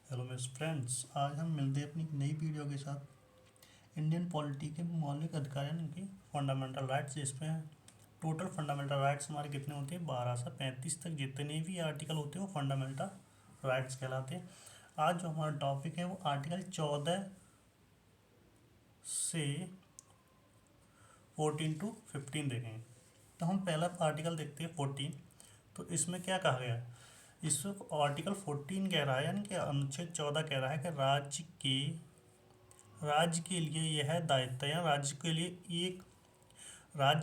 Hello miss friends, आज हम मिलते हैं अपनी नई वीडियो के साथ। इंडियन पॉलिटी के मौलिक अधिकार यानी कि फंडामेंटल राइट्स, जिसमें टोटल फंडामेंटल राइट्स हमारे कितने होते हैं, 12 से 35 तक जितने भी आर्टिकल होते हैं वो फंडामेंटल राइट्स कहलाते हैं। आज जो हमारा टॉपिक है वो आर्टिकल 14 से 14 टू 15 देखेंगे। तो हम पहला आर्टिकल देखते हैं 14। तो इसमें क्या कहा गया है? इस आर्टिकल 14 कह रहा है, यानी कि अनुच्छेद 14 कह रहा है कि राज्य के लिए यह दायित्व या राज्य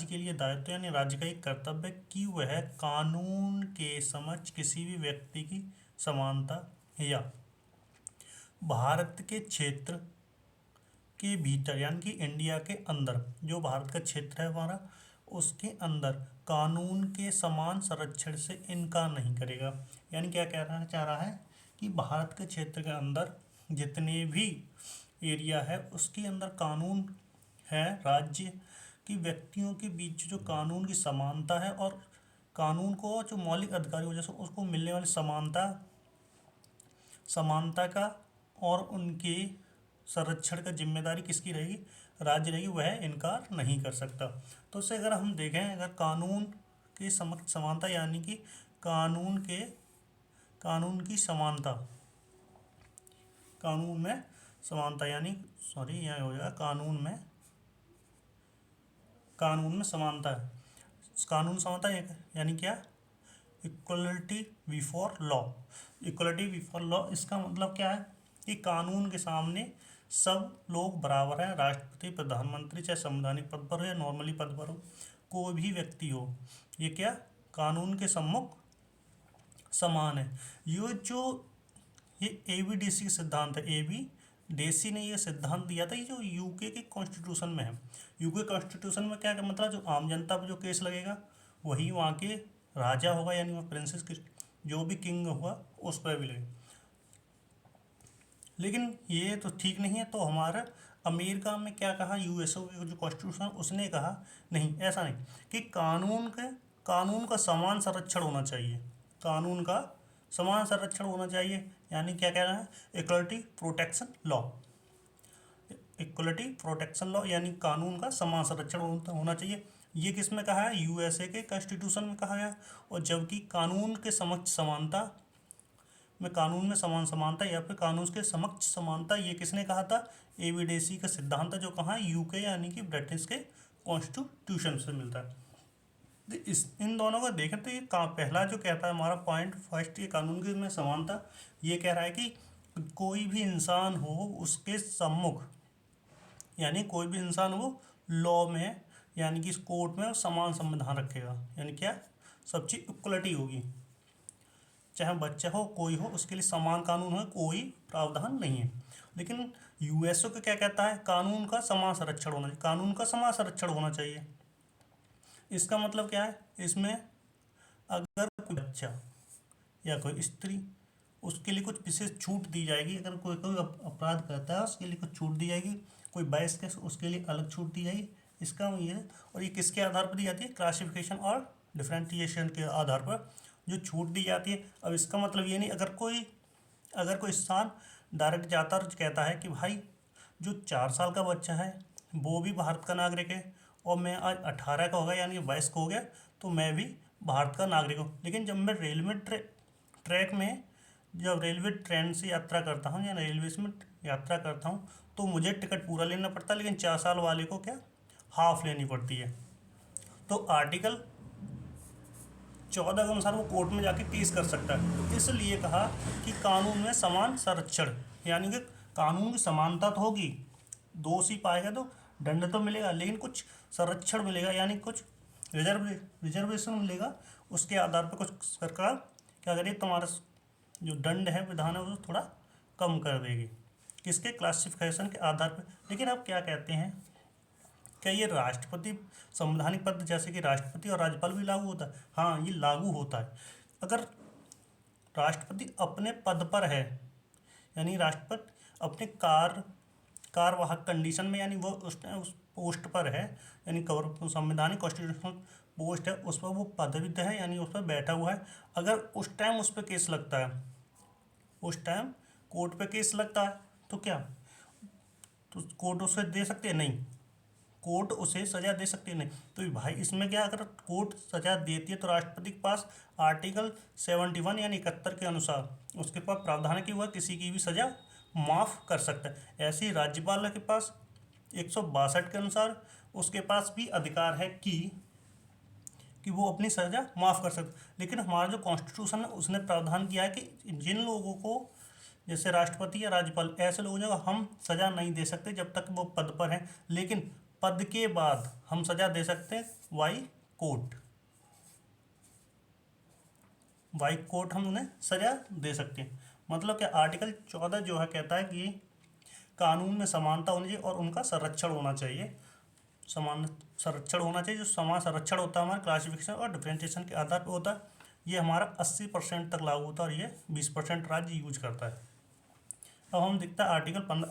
के लिए दायित्व यानी राज्य का एक कर्तव्य है कि वह कानून के समक्ष किसी भी व्यक्ति की समानता या भारत के क्षेत्र के भीतर यानी कि इंडिया के अंदर, जो भारत का क्षेत्र है हमारा, उसके अंदर कानून के समान संरक्षण से इनकार नहीं करेगा। यानी क्या कहना चाह रहा है कि भारत के क्षेत्र के अंदर जितने भी एरिया है उसके अंदर कानून है, राज्य की व्यक्तियों के बीच जो कानून की समानता है और कानून को जो मौलिक अधिकार की वजह से उसको मिलने वाली समानता का और उनके संरक्षण का जिम्मेदारी किसकी रहेगी? राज्य रहेगी, वह इनकार नहीं कर सकता। तो उससे अगर हम देखें, अगर कानून की समक्ष समानता यानी कि कानून की समानता, कानून में समानता यानी सॉरी यहाँ हो जाएगा कानून में समानता है। कानून समानता यानी क्या? Equality before law. Equality before law इसका मतलब क्या है कि कानून के सामने सब लोग बराबर हैं। राष्ट्रपति, प्रधानमंत्री, चाहे संवैधानिक पद पर हो या नॉर्मली पद पर हो, कोई भी व्यक्ति हो, ये क्या कानून के सम्मुख समान है। ये एबीडीसी सिद्धांत है। एबीडीसी ने ये सिद्धांत दिया था, ये जो यूके के कॉन्स्टिट्यूशन में है। यूके कॉन्स्टिट्यूशन में क्या मतलब, जो आम जनता पर जो केस लगेगा वही वहाँ के राजा होगा, यानी वह प्रिंसेस जो भी किंग हुआ उस पर भी लगे। लेकिन ये तो ठीक नहीं है। तो हमारा अमेरिका में क्या कहा, यूएसओ जो कॉन्स्टिट्यूशन, उसने कहा नहीं, ऐसा नहीं कि कानून का समान संरक्षण होना चाहिए। कानून का समान संरक्षण होना चाहिए यानी क्या कह रहा है? Equality protection law. Equality protection law यानी कानून का समान संरक्षण होना चाहिए। ये किस में कहा है? यूएसए के कॉन्स्टिट्यूशन में कहा गया। और जबकि कानून के समक्ष समानता में, कानून में समान समानता या फिर कानून के समक्ष समानता, ये किसने कहा था? एबीडीसी का सिद्धांत है, जो कहाँ? यूके यानी कि ब्रिटिश के कॉन्स्टिट्यूशन से मिलता है। इन दोनों को देखें तो ये पहला जो कहता है हमारा पॉइंट फर्स्ट, ये कानून की में समानता, ये कह रहा है कि कोई भी इंसान हो उसके सम्मुख, यानी कोई भी इंसान हो लॉ में यानी कि इस कोर्ट में समान संविधान रखेगा। यानी क्या? सब चीज इक्वलिटी होगी, चाहे बच्चा हो कोई हो, उसके लिए समान कानून हो, कोई प्रावधान नहीं है। लेकिन यूएसओ का क्या कहता है? कानून का समान संरक्षण होना चाहिए। कानून का समान संरक्षण होना चाहिए, इसका मतलब क्या है? इसमें अगर कोई बच्चा या कोई स्त्री, उसके लिए कुछ विशेष छूट दी जाएगी। अगर कोई कोई अपराध करता है उसके लिए कुछ छूट दी जाएगी। कोई वयस्क है उसके लिए अलग छूट दी जाएगी। इसका ये है। और ये किसके आधार पर दी जाती है? क्लासिफिकेशन और डिफ्रेंटिएशन के आधार पर जो छूट दी जाती है। अब इसका मतलब ये नहीं, अगर कोई इंसान डायरेक्ट जाता और कहता है कि भाई जो 4 साल का बच्चा है वो भी भारत का नागरिक है और मैं आज 18 का हो गया यानी वयस्क हो गया, तो मैं भी भारत का नागरिक हूँ। लेकिन जब मैं रेलवे ट्रैक में, जब रेलवे ट्रेन से यात्रा करता हूँ या रेलवे में यात्रा करता हूँ, तो मुझे टिकट पूरा लेना पड़ता है, लेकिन 4 साल वाले को क्या हाफ लेनी पड़ती है। तो आर्टिकल 14 के अनुसार वो कोर्ट में जाके केस कर सकता है। तो इसलिए कहा कि कानून में समान संरक्षण, यानी कि कानून की समानता तो होगी, दोषी पाएगा तो दंड तो मिलेगा, लेकिन कुछ संरक्षण मिलेगा, यानी कुछ रिजर्वेशन मिलेगा। उसके आधार पर कुछ सरकार क्या करेगी, तुम्हारा जो दंड है, विधान है, वो थोड़ा कम कर देगी। किसके? क्लासिफिकेशन के आधार पर। लेकिन अब क्या कहते हैं, क्या ये राष्ट्रपति, संवैधानिक पद जैसे कि राष्ट्रपति और राज्यपाल भी लागू होता है? हाँ, ये लागू होता है। अगर राष्ट्रपति अपने पद पर है, यानी राष्ट्रपति अपने कार्यवाहक कंडीशन में, यानी वो उस पोस्ट पर है, यानी संवैधानिक कॉन्स्टिट्यूशनल पोस्ट है, उस पर वो पदवित है, यानी उस पर बैठा हुआ है। अगर उस टाइम उस पर केस लगता है, उस टाइम कोर्ट पे केस लगता है तो क्या, तो कोर्ट उसे दे सकते हैं? नहीं, कोर्ट उसे सजा दे सकती है नहीं। तो भाई इसमें क्या, अगर कोर्ट सजा देती है तो राष्ट्रपति के पास आर्टिकल 71 यानी 71 के अनुसार उसके पास प्रावधान है कि वह किसी की भी सजा माफ़ कर सकता है। ऐसे ही राज्यपाल के पास 162 के अनुसार उसके पास भी अधिकार है कि वो अपनी सजा माफ़ कर सकते। लेकिन हमारा जो कॉन्स्टिट्यूशन है उसने प्रावधान किया है कि जिन लोगों को, जैसे राष्ट्रपति या राज्यपाल, ऐसे लोगों को हम सजा नहीं दे सकते जब तक वो पद पर हैं, लेकिन पद के बाद हम सजा दे सकते हैं बाई कोर्ट। बाई कोर्ट हम उन्हें सजा दे सकते हैं। मतलब क्या, आर्टिकल 14 जो है कहता है कि कानून में समानता होनी चाहिए और उनका संरक्षण होना चाहिए, समान संरक्षण होना चाहिए। जो समान संरक्षण होता है हमारे क्लासिफिकेशन और डिफ्रेंशिएशन के आधार पर होता है, ये हमारा 80% तक लागू होता है और ये 20% राज्य यूज करता है। अब हम देखते हैं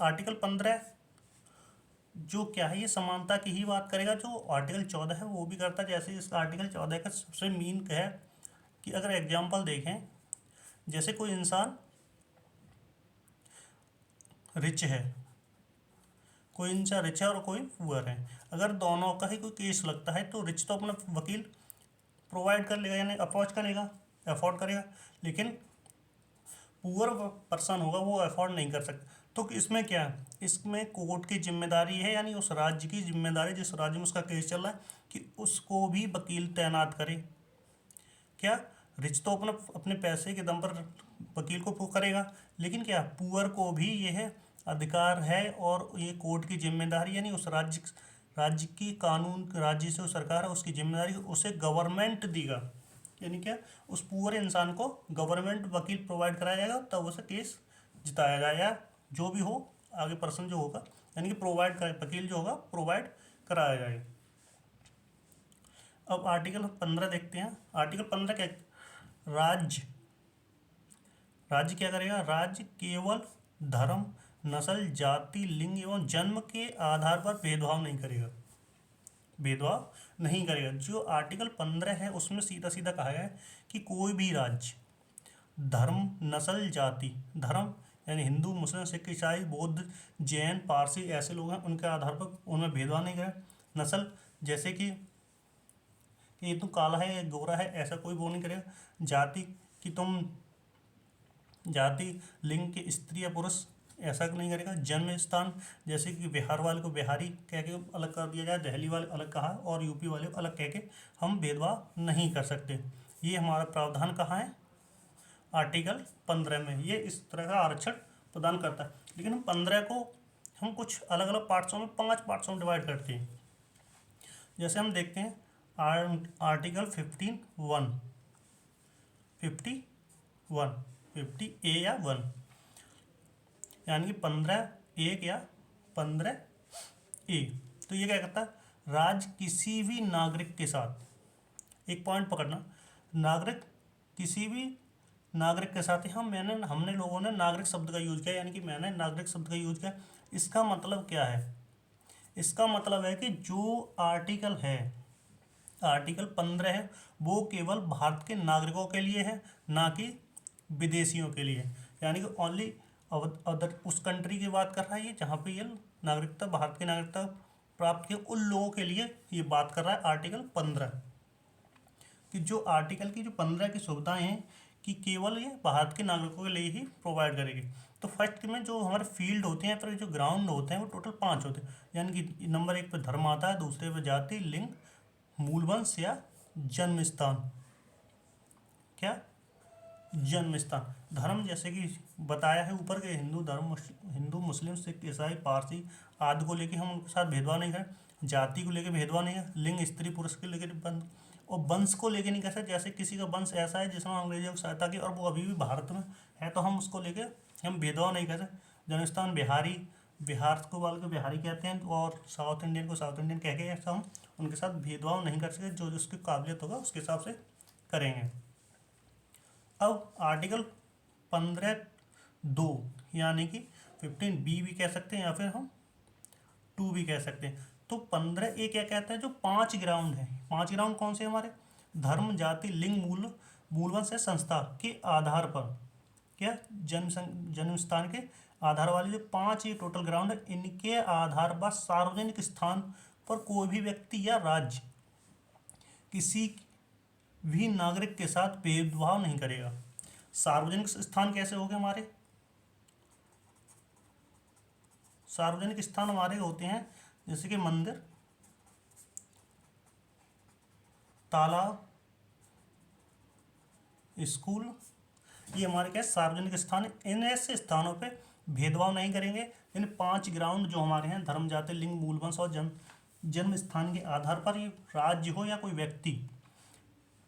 आर्टिकल 15 जो क्या है, ये समानता की ही बात करेगा। जो आर्टिकल 14 है वो भी करता है। जैसे इस आर्टिकल 14 का सबसे मेन है कि अगर एग्जाम्पल देखें, जैसे कोई इंसान रिच है, कोई इंसान रिच है और कोई पुअर है, अगर दोनों का ही कोई केस लगता है तो रिच तो अपना वकील प्रोवाइड कर लेगा, यानी अप्रोच करेगा, अफोर्ड करेगा, लेकिन पुअर पर्सन होगा वो अफोर्ड नहीं कर सकता। तो इसमें क्या है, इसमें कोर्ट की जिम्मेदारी है, यानी उस राज्य की जिम्मेदारी जिस राज्य में उसका केस चल रहा है कि उसको भी वकील तैनात करे। क्या, रिच तो अपने पैसे के दम पर वकील को वो करेगा, लेकिन क्या पुअर को भी यह अधिकार है और ये कोर्ट की जिम्मेदारी, यानी उस राज्य की कानून, राज्य से सरकार है उसकी जिम्मेदारी उसे गवर्नमेंट देगा। यानी क्या, उस पुअर इंसान को गवर्नमेंट वकील प्रोवाइड कराया जाएगा, तब उसे केस जिताया जाएगा, जो भी हो आगे पर्सन जो होगा, यानी कि प्रोवाइड कर वकील जो होगा प्रोवाइड कराया जाएगा। अब आर्टिकल 15 देखते हैं। आर्टिकल 15 क्या, राज्य राज्य क्या करेगा, राज्य केवल धर्म, नस्ल, जाति, लिंग एवं जन्म के आधार पर भेदभाव नहीं करेगा, भेदभाव नहीं करेगा। जो आर्टिकल 15 है उसमें सीधा सीधा कहा गया है कि कोई भी राज्य धर्म, नस्ल, जाति, धर्म यानी हिंदू, मुस्लिम, सिख, ईसाई, बौद्ध, जैन, पारसी ऐसे लोग हैं, उनके आधार पर उनमें भेदभाव नहीं करेगा। नस्ल जैसे कि ये तो काला है या गोरा है, ऐसा कोई वो नहीं करेगा। जाति कि तुम जाति, लिंग के स्त्री या पुरुष, ऐसा नहीं करेगा। जन्म स्थान जैसे कि बिहार वाले को बिहारी कह के अलग कर दिया जाए, दिल्ली वाले अलग कहा और यूपी वाले को अलग कह के हम भेदभाव नहीं कर सकते। ये हमारा प्रावधान कहाँ है, आर्टिकल 15 में। ये इस तरह का आरक्षण प्रदान करता है। लेकिन हम 15 को हम कुछ अलग अलग पार्ट्सों में, 5 पार्ट्सों में डिवाइड करते हैं। जैसे हम देखते हैं आर्टिकल 15(1), 50 ए या 1, यानी कि 15(1) या 15 ए। तो ये क्या करता है, राज्य किसी भी नागरिक के साथ, एक पॉइंट पकड़ना, नागरिक किसी भी नागरिक के साथ ही हमने लोगों ने नागरिक शब्द का यूज किया, यानी कि मैंने नागरिक शब्द का यूज किया। इसका मतलब क्या है, इसका मतलब है कि जो आर्टिकल है, आर्टिकल 15 है, वो केवल भारत के नागरिकों के लिए है, ना कि विदेशियों के लिए। यानी कि ओनली अदर उस कंट्री की बात कर रहा है ये जहाँ पे ये नागरिकता, भारत की नागरिकता प्राप्त किए उन लोगों के लिए ये बात कर रहा है आर्टिकल 15। कि जो आर्टिकल की जो 15 की सुविधाएं हैं कि केवल ये भारत के नागरिकों के लिए ही प्रोवाइड करेगी। तो फर्स्ट में जो हमारे फील्ड होते हैं, फिर जो ग्राउंड होते हैं वो टोटल 5 होते हैं। यानी कि नंबर 1 पे धर्म आता है, दूसरे पे जाति, लिंग, मूलवंश या जन्म स्थान। क्या, जन्म स्थान। धर्म जैसे कि बताया है ऊपर के हिंदू धर्म, हिंदू, मुस्लिम, सिख, ईसाई, पारसी आदि को लेके हम उनके साथ भेदभाव नहीं करें। जाति को लेके भेदभाव नहीं है, लिंग स्त्री पुरुष के लेके बंद, और वंश को लेके नहीं कह सकते। जैसे किसी का वंश ऐसा है जिसमें अंग्रेजों की सहायता की और वो अभी भी भारत में है, तो हम उसको लेके हम भेदभाव नहीं कर सकते। जन्मस्थान बिहारी, बिहार को वाले को बिहारी कहते हैं, और साउथ इंडियन को साउथ इंडियन कह के ऐसा हम उनके साथ भेदभाव नहीं कर सकते। जो जिसकी काबिलियत होगा उसके हिसाब से करेंगे। अब आर्टिकल 15(2) यानी कि 15B भी कह सकते हैं या फिर हम 2 भी कह सकते हैं। तो 15A क्या कहता है, जो 5 ग्राउंड है, 5 ग्राउंड कौन से हमारे, धर्म, जाति, लिंग, मूलवंश या संस्था के आधार पर, क्या जन्म स्थान के आधार वाले जो 5 ये टोटल ग्राउंड है, इनके आधार पर सार्वजनिक स्थान पर कोई भी व्यक्ति या राज्य किसी भी नागरिक के साथ भेदभाव नहीं करेगा। सार्वजनिक स्थान कैसे हो गए हमारे? सार्वजनिक स्थान हमारे होते हैं जैसे कि मंदिर, तालाब, स्कूल, ये हमारे क्या सार्वजनिक स्थान है। इन ऐसे स्थानों पे भेदभाव नहीं करेंगे। इन 5 ग्राउंड जो हमारे हैं, धर्म, जाति, लिंग, मूल वंश और जन्म स्थान के आधार पर, ये राज्य हो या कोई व्यक्ति,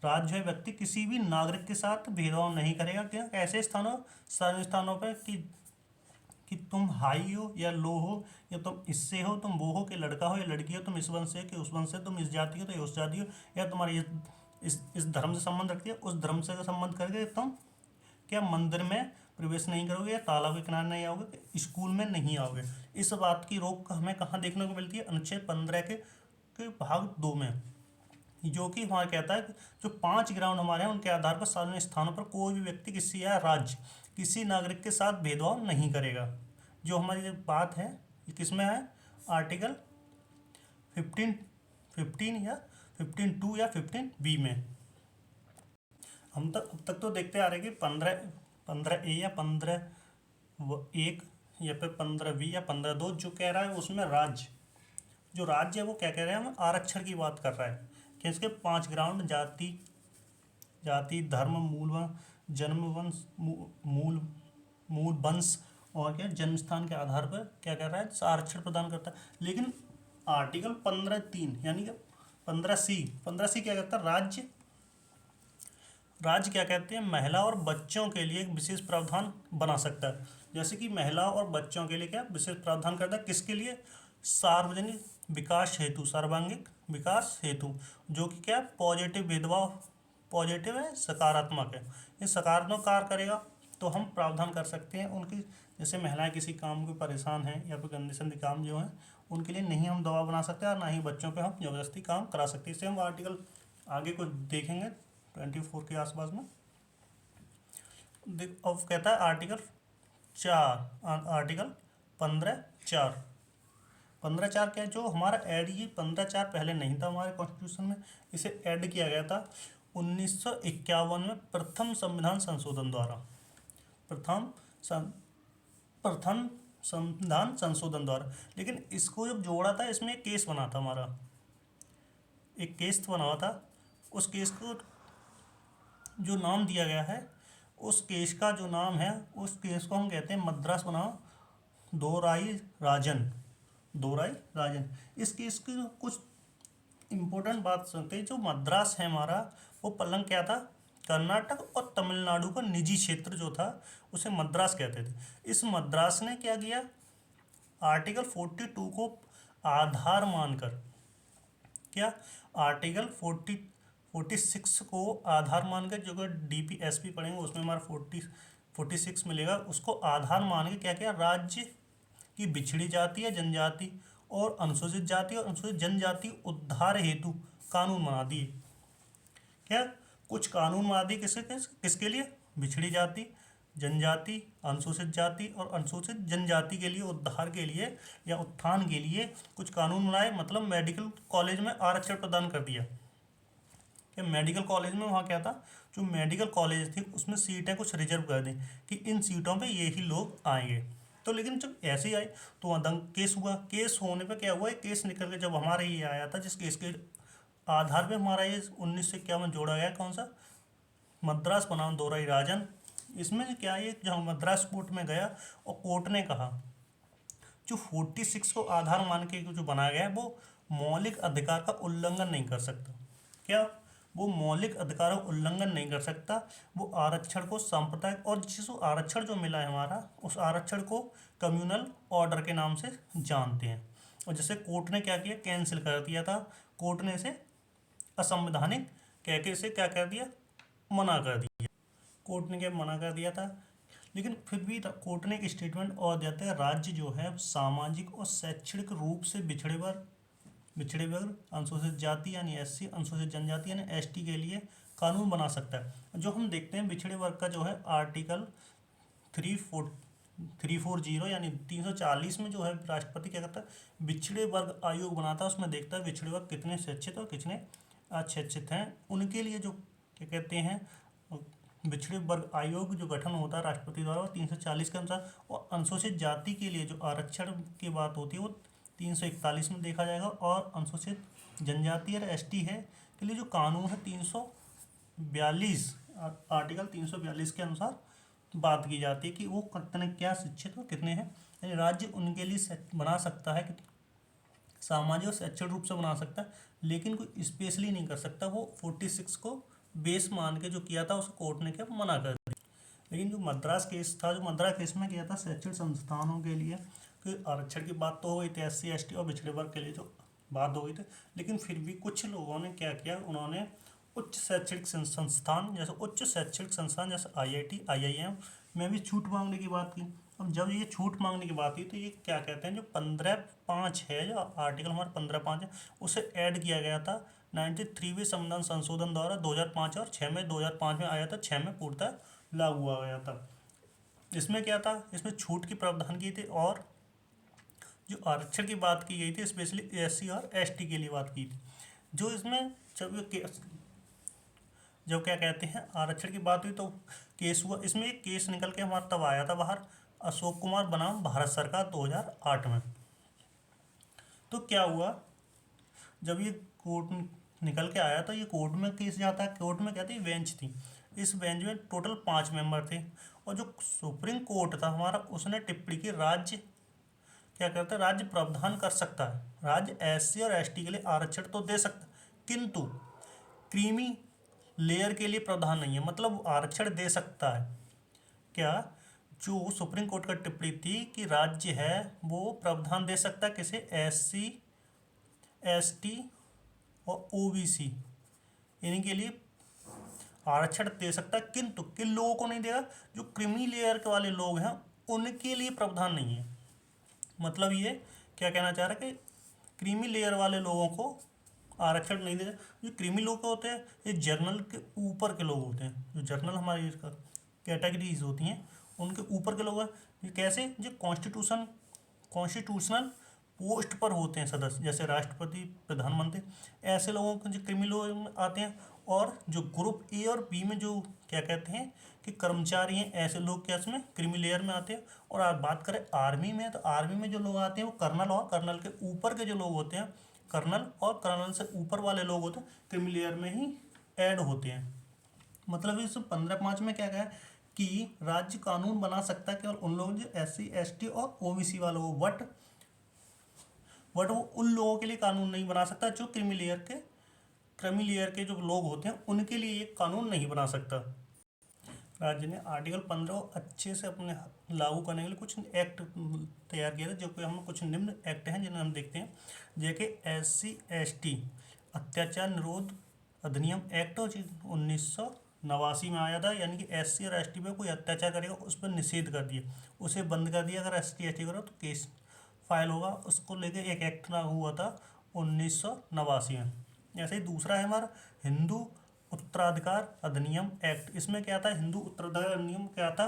राज्य है व्यक्ति किसी भी नागरिक के साथ भेदभाव नहीं करेगा। क्या ऐसे स्थानों, सार्वजनिक स्थानों पर कि तुम हाई हो या लो हो, या तुम इससे हो, तुम वो हो, कि लड़का हो या लड़की हो, तुम इस वंश से कि उस वंश से, तुम इस जाति हो तो उस जाति हो, या तुम्हारी इस धर्म से संबंध रखती है, उस धर्म से संबंध करके तुम क्या मंदिर में प्रवेश नहीं करोगे, या तालाब के किनारे नहीं आओगे, स्कूल में नहीं आओगे। इस बात की रोक हमें कहाँ देखने को मिलती है? अनुच्छेद 15 के भाग 2 में, जो कि वहाँ कहता है कि जो 5 ग्राउंड हमारे हैं उनके आधार पर सार्वजनिक स्थानों पर कोई भी व्यक्ति किसी या राज्य किसी नागरिक के साथ भेदभाव नहीं करेगा। जो हमारी बात है ये किस में है? आर्टिकल 15 या 15(2) या 15(b) में। हम तक अब तक तो देखते आ रहे कि 15A या 15(1) या फिर 15(b) या 15(2) जो कह रहा है उसमें राज्य, जो राज्य है वो क्या कह रहे हैं? हम आरक्षण की बात कर रहा है कि इसके 5 ग्राउंड जाति, धर्म, जन्म वंश, मूल वंश और क्या जन्म स्थान के आधार पर क्या कर रहा है? आरक्षण प्रदान करता है। लेकिन आर्टिकल 15(3) यानी कि 15C क्या कहता है? राज्य क्या कहते हैं? महिला और बच्चों के लिए एक विशेष प्रावधान बना सकता है। जैसे कि महिला और बच्चों के लिए क्या विशेष प्रावधान करता है? किसके लिए? सार्वजनिक विकास हेतु, सर्वांगीण विकास हेतु, जो कि क्या पॉजिटिव भेदभाव, पॉजिटिव है, सकारात्मक है। ये सकारात्मक कार्य करेगा तो हम प्रावधान कर सकते हैं उनकी। जैसे महिलाएं किसी काम में परेशान हैं या फिर गंदे संदे काम जो हैं उनके लिए नहीं हम दबाव बना सकते और ना ही बच्चों पे हम जबरदस्ती काम करा सकते हैं। इसे हम आर्टिकल आगे कुछ देखेंगे 24 के आसपास में। अब कहता है आर्टिकल 15(4). 15(4) क्या है? जो हमारा ऐड, ये 15(4) पहले नहीं था हमारे कॉन्स्टिट्यूशन में, इसे ऐड किया गया था 1951 में प्रथम संविधान संशोधन द्वारा। प्रथम संविधान संशोधन द्वारा। लेकिन इसको जब जोड़ा था इसमें एक केस बना था हमारा, एक केस बना हुआ था। उस केस को जो नाम दिया गया है, उस केस का जो नाम है, उस केस को हम कहते हैं मद्रास बनाम दोराई राजन। इस केस की कुछ इम्पोर्टेंट बात सुनते हैं। जो मद्रास है हमारा, वो पलंग क्या था? कर्नाटक और तमिलनाडु का निजी क्षेत्र जो था उसे मद्रास कहते थे। इस मद्रास ने क्या किया? आर्टिकल 42 को आधार मानकर, क्या आर्टिकल 46 को आधार मानकर, जो कि DPSP पढ़ेंगे उसमें हमारा 46 मिलेगा, उसको आधार मान के क्या किया? राज्य की बिछड़ी जाति या जनजाति और अनुसूचित जाति और अनुसूचित जनजाति उद्धार हेतु कानून बना दिए। क्या कुछ कानून बना दिए? किसके लिए? बिछड़ी जाति, जनजाति, अनुसूचित जाति और अनुसूचित जनजाति के लिए उद्धार के लिए या उत्थान के लिए कुछ कानून बनाए। मतलब मेडिकल कॉलेज में आरक्षण प्रदान कर दिया। क्या मेडिकल कॉलेज में वहाँ क्या था? जो मेडिकल कॉलेज थी उसमें सीटें कुछ रिजर्व कर दी कि इन सीटों पे यही लोग आएंगे। तो लेकिन जब ऐसे ही आए तो वहाँ केस हुआ। केस होने पे क्या हुआ? केस निकल के जब हमारे ये आया था, जिस केस के आधार पे हमारा ये 1951 में जोड़ा गया, कौन सा? मद्रास बनाम दोराई राजन। इसमें क्या है, जहाँ मद्रास कोर्ट में गया और कोर्ट ने कहा जो 46 को आधार मान के जो बनाया गया है वो मौलिक अधिकार का उल्लंघन नहीं कर सकता। क्या? वो मौलिक अधिकारों का उल्लंघन नहीं कर सकता। वो आरक्षण को सांप्रदायिक, और जिस आरक्षण जो मिला है हमारा, उस आरक्षण को कम्युनल ऑर्डर के नाम से जानते हैं। और जैसे कोर्ट ने क्या किया? कैंसिल कर दिया था। कोर्ट ने इसे असंवैधानिक कह के इसे क्या कर दिया? मना कर दिया। कोर्ट ने क्या मना कर दिया था? लेकिन फिर भी कोर्ट ने एक स्टेटमेंट और दिया था, राज्य जो है सामाजिक और शैक्षणिक रूप से पिछड़े वर्ग, अनुसूचित जाति यानी SC, अनुसूचित जनजाति यानी ST के लिए कानून बना सकता है। जो हम देखते हैं पिछड़े वर्ग का जो है आर्टिकल 340 यानी 340 में जो है राष्ट्रपति क्या करता है, बिछड़े वर्ग आयोग बनाता है। उसमें देखता है बिछड़े वर्ग कितने शिक्षित और कितने अशिक्षित हैं। उनके लिए जो क्या कहते हैं, बिछड़े वर्ग आयोग जो गठन होता है राष्ट्रपति द्वारा, वो 340 के अनुसार। और अनुसूचित जाति के लिए जो आरक्षण की बात होती है वो 341 में देखा जाएगा। और अनुसूचित जनजाति और एसटी है के लिए जो कानून है 342 आर्टिकल 342 के अनुसार बात की जाती है कि वो कितने क्या शिक्षित और कितने हैं। यानी राज्य उनके लिए बना सकता है कि सामाजिक और शैक्षणिक रूप से बना सकता है, लेकिन कोई स्पेशली नहीं कर सकता। वो 46 को बेस मान के जो किया था उसे कोर्ट ने क्या मना कर दिया। लेकिन जो मद्रास केस था, जो मद्रास केस में किया था शैक्षणिक संस्थानों के लिए कि आरक्षण की बात तो हो गई थी, एससी एसटी और पिछड़े वर्ग के लिए जो बात हो गई थी, लेकिन फिर भी कुछ लोगों ने क्या किया, उन्होंने उच्च शैक्षणिक संस्थान जैसे उच्च शैक्षणिक संस्थान जैसे आईआईटी आईआईएम में भी छूट मांगने की बात की। अब जब ये छूट मांगने की बात हुई तो ये क्या कहते हैं, जो 15(5) है, जो आर्टिकल हमारा 15(5) है, उसे ऐड किया गया था 93वें संविधान संशोधन द्वारा 2005 और 6 में 2005 में आया था, 6 में पूर्णतः लागू हुआ गया था। इसमें क्या था, इसमें छूट की प्रावधान की थी और जो आरक्षण की बात की गई थी स्पेशली एससी और एसटी के लिए बात की थी। जो इसमें जब क्या कहते हैं आरक्षण की बात हुई तो केस हुआ। इसमें एक केस निकल के हमारा तब आया था बाहर, अशोक कुमार बनाम भारत सरकार 2008 में। तो क्या हुआ, जब ये कोर्ट निकल के आया तो ये कोर्ट में केस जाता है। कोर्ट में क्या थी, बेंच थी। इस बेंच में टोटल 5 मेंबर थे और जो सुप्रीम कोर्ट था हमारा, उसने टिप्पणी की राज्य क्या करता है, राज्य प्रावधान कर सकता है, राज्य एससी और एसटी के लिए आरक्षण तो दे सकता है, किंतु क्रीमी लेयर के लिए प्रावधान नहीं है। मतलब आरक्षण दे सकता है क्या, जो सुप्रीम कोर्ट का टिप्पणी थी कि राज्य है वो प्रावधान दे सकता है किसे, एससी एसटी और ओबीसी इनके लिए आरक्षण दे सकता है, किंतु किन लोगों को नहीं देगा, जो क्रीमी लेयर के वाले लोग हैं उनके लिए प्रावधान नहीं है। मतलब ये क्या कहना चाह रहा है कि क्रीमी लेयर वाले लोगों को आरक्षण नहीं देगा। जो क्रीमी लोग होते हैं ये जर्नल के ऊपर के लोग होते हैं, जो जर्नल हमारी कैटेगरीज होती हैं उनके ऊपर के लोग हैं। ये कैसे, जो कॉन्स्टिट्यूशनल पोस्ट पर होते हैं सदस्य, जैसे राष्ट्रपति प्रधानमंत्री, ऐसे लोगों को जो क्रीमी लोग आते हैं। और जो ग्रुप ए और बी में जो क्या कहते हैं कि कर्मचारी हैं, ऐसे लोग क्या इसमें क्रीमी लेयर में आते हैं। और आप बात करें आर्मी में, तो आर्मी में जो लोग आते हैं वो कर्नल और कर्नल के ऊपर के जो लोग होते हैं, कर्नल और कर्नल से ऊपर वाले लोग होते हैं, क्रीमी लेयर में ही ऐड होते हैं। मतलब इस 15(5) में क्या कहा कि राज्य कानून बना सकता है केवल उन लोगों जो एससी एसटी और ओबीसी वालों को, बट वो उन लोगों के लिए कानून नहीं बना सकता जो क्रीमी लेयर के जो लोग होते हैं उनके लिए ये कानून नहीं बना सकता। राज्य ने आर्टिकल 15 को अच्छे से अपने लागू करने के लिए कुछ एक्ट तैयार किया था, जो कि हम कुछ निम्न एक्ट हैं जिन्हें हम देखते हैं। जैसे एससी एसटी अत्याचार निरोध अधिनियम एक्ट 1989 में आया था, यानी कि एससी और एसटी पे कोई अत्याचार करेगा उस पर निषेध कर दिया, उसे बंद कर दिया। अगर एसटी एसटी करो तो केस फाइल होगा। उसको लेके एक एक्ट लागू हुआ था 1989 में। ऐसे ही दूसरा है हमारा हिंदू उत्तराधिकार अधिनियम एक्ट। इसमें क्या था, हिंदू उत्तराधिकार अधिनियम क्या था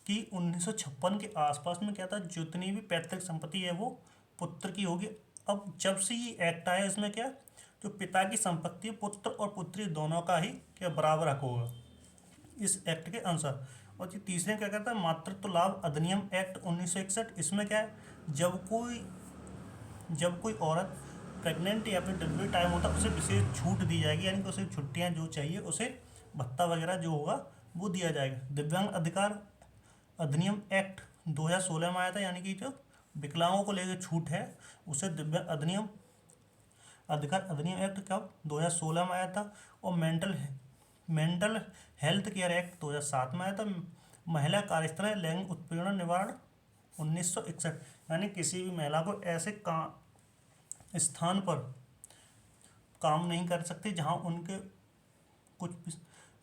कि 1956 के आसपास में क्या था, जितनी भी पैतृक संपत्ति है वो पुत्र की होगी। अब जब से ये एक्ट आया इसमें क्या, जो पिता की संपत्ति पुत्र और पुत्री दोनों का ही क्या बराबर हक होगा इस एक्ट के अनुसार। और ये तीसरे क्या कहता है, मातृत्व लाभ अधिनियम एक्ट 1961। इसमें क्या है, जब कोई औरत प्रेग्नेंट या फिर डिलीवरी टाइम होता है उसे विशेष छूट दी जाएगी, यानी कि उसे छुट्टियां जो चाहिए उसे भत्ता वगैरह जो होगा वो दिया जाएगा। दिव्यांग अधिकार अधिनियम एक्ट 2016 में आया था, यानी कि जो विकलांगों को लेकर छूट है उसे दिव्यांग अधिकार अधिनियम एक्ट कब 2016 में आया था। और मेंटल हेल्थ केयर एक्ट 2007 में आया था। महिला कार्यस्थल लैंगिक उत्पीड़न निवारण 1961, यानी किसी भी महिला को ऐसे स्थान पर काम नहीं कर सकते जहां उनके कुछ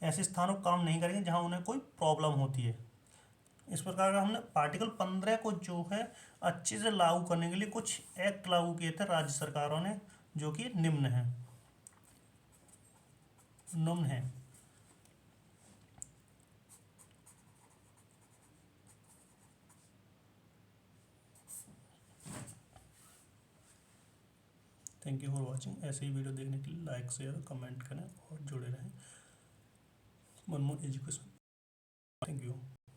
ऐसे स्थानों पर काम नहीं करेंगे जहां उन्हें कोई प्रॉब्लम होती है। इस प्रकार का हमने आर्टिकल 15 को जो है अच्छे से लागू करने के लिए कुछ एक्ट लागू किए थे राज्य सरकारों ने, जो कि निम्न है। Thank you for watching. ऐसे ही वीडियो देखने के लिए लाइक शेयर कमेंट करें और जुड़े रहें। One more education. Thank you.